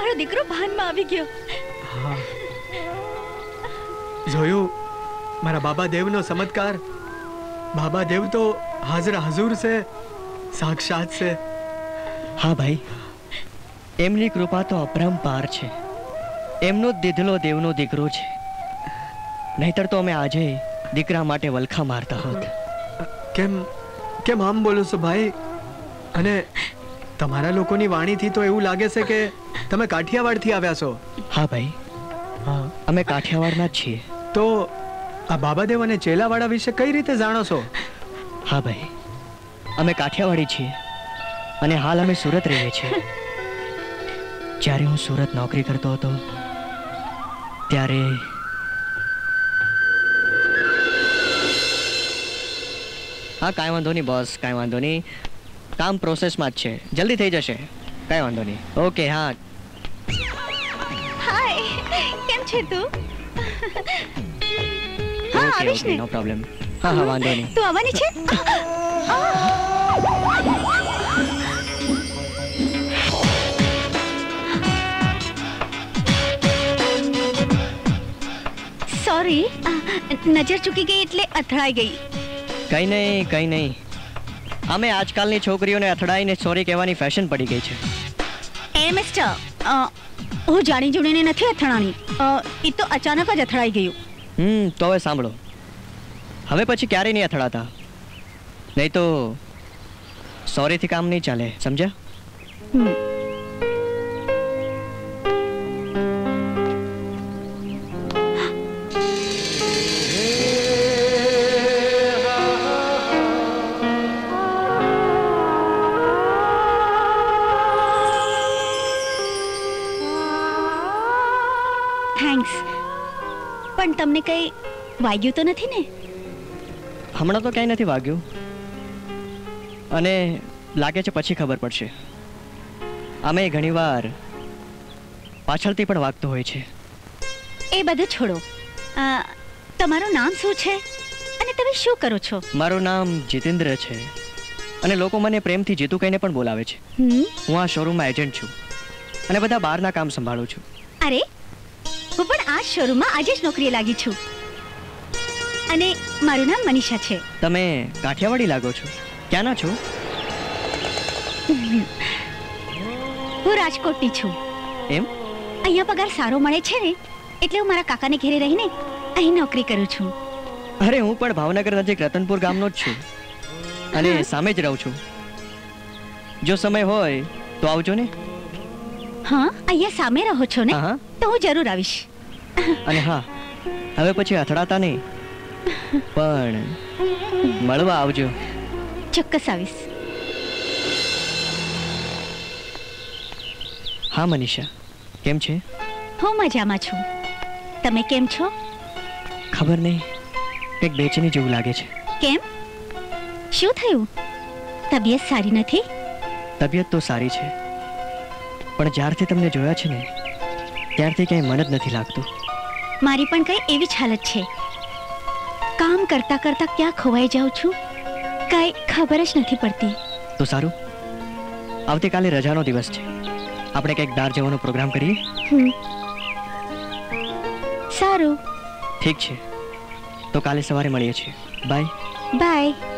મારો દીકરો ભાનમાં આવી ગયો. હા, જોયું મારા બાબા દેવનો ચમત્કાર. બાબા દેવ તો હાજર હજુર છે, સાક્ષાત છે. હા ભાઈ, એમની કૃપા તો અપરંપાર છે. એમનો જ દીધલો દેવનો દીકરો છે. નહીતર તો અમે આજે દીકરા માટે વલખા મારતા હોત. કેમ કેમ આમ બોલો છો ભાઈ? અને તમારા લોકોની વાણીથી તો એવું લાગે છે કે તમે કાઠિયાવાડથી આવ્યા છો. હા ભાઈ, હા, અમે કાઠિયાવાડના જ છીએ. તો આ બાબાદેવ અને ચેલાવાડા વિશે કઈ રીતે જાણો છો? હા ભાઈ, અમે કાઠિયાવાડી છીએ અને હાલ અમે સુરત રહીએ છીએ. જ્યારે હું સુરત નોકરી કરતો હતો ત્યારે હા, કાંઈ વાંધો નહીં બોસ, કાંઈ વાંધો નહીં. કામ પ્રોસેસમાં જ છે, જલ્દી થઈ જશે. કાંઈ વાંધો નહીં. ઓકે. હા, હાય, કેમ છે તું? હા, આવીશ ને. નો પ્રોબ્લેમ. હા હા, વાંધો નહીં. તું આવવાની છે? સોરી, નજર ચૂકી ગઈ એટલે અથડાઈ ગઈ. કંઈ નહીં, કંઈ નહીં. અમે આજકાલની છોકરીઓને અથડાઈને સોરી કહેવાની ફેશન પડી ગઈ છે. એ મિસ્ટર, હું જાણી જોડીને નથી અથડાણી. એ તો અચાનક જ અથડાઈ ગયું. તો હવે સાંભળો, હવે પછી ક્યારેય નહીં અથડાતા, નહીં તો સોરીથી કામ નહીં ચાલે, સમજ્યા? થેન્ક્સ. પણ તમને કંઈ વાગ્યું તો નથી ને? હમણાં તો ક્યાંય નથી વાગ્યું, અને લાગે છે પછી ખબર પડશે. અમે ઘણીવાર પાછળથી પણ વાગતું હોય છે. એ બધું છોડો. તમારું નામ શું છે અને તમે શું કરો છો? મારું નામ જીતેન્દ્ર છે અને લોકો મને પ્રેમથી જીતુ કહીને પણ બોલાવે છે. હું આ શોરૂમમાં એજન્ટ છું અને બધા બહારના કામ સંભાળું છું. અરે, હું પણ આ શોરૂમમાં આજે જ નોકરીએ લાગી છું. અને મારું નામ મનીષા છે. તમે કાઠિયાવાડી લાગો છો. ક્યાંના છો? હું રાજકોટની છું. એમ? અહીંયા પગાર સારો મળે છે ને, એટલે હું મારા કાકાને ઘરે રહીને અહીં નોકરી કરું છું. અરે, હું પણ ભાવનગર નજીક રતનપુર ગામનો જ છું અને સામે જ રહું છું. જો સમય હોય તો આવજો ને. હા, અહીંયા સામે રહો છો ને? હા, તો હું જરૂર આવીશ. અને હા, હવે પછી અથડાતા નહીં, પણ મળવા આવજો. ચોક્કસ આવીશ. હા મનીષા, કેમ છે? હું મજામાં છું. તમે કેમ છો? ખબર નહીં, કંઈક બેચેની જેવું લાગે છે. કેમ? શું થયું? તબિયત સારી નથી? તબિયત તો સારી છે, પણ જ્યારથી તમને જોયા છે ને ત્યારથી કંઈ મન જ નથી લાગતું. મારી પણ કંઈ એવી જ હાલત છે. કામ કરતા કરતા ક્યાં ખોવાઈ જાઉં છું, કાંઈ ખબર જ નથી પડતી. તો સારું, આવતીકાલે રજાનો દિવસ છે, આપણે કંઈક બહાર જવાનો પ્રોગ્રામ કરીએ. સારું. ઠીક છે, તો કાલે સવારે મળીએ છીએ. બાય. બાય.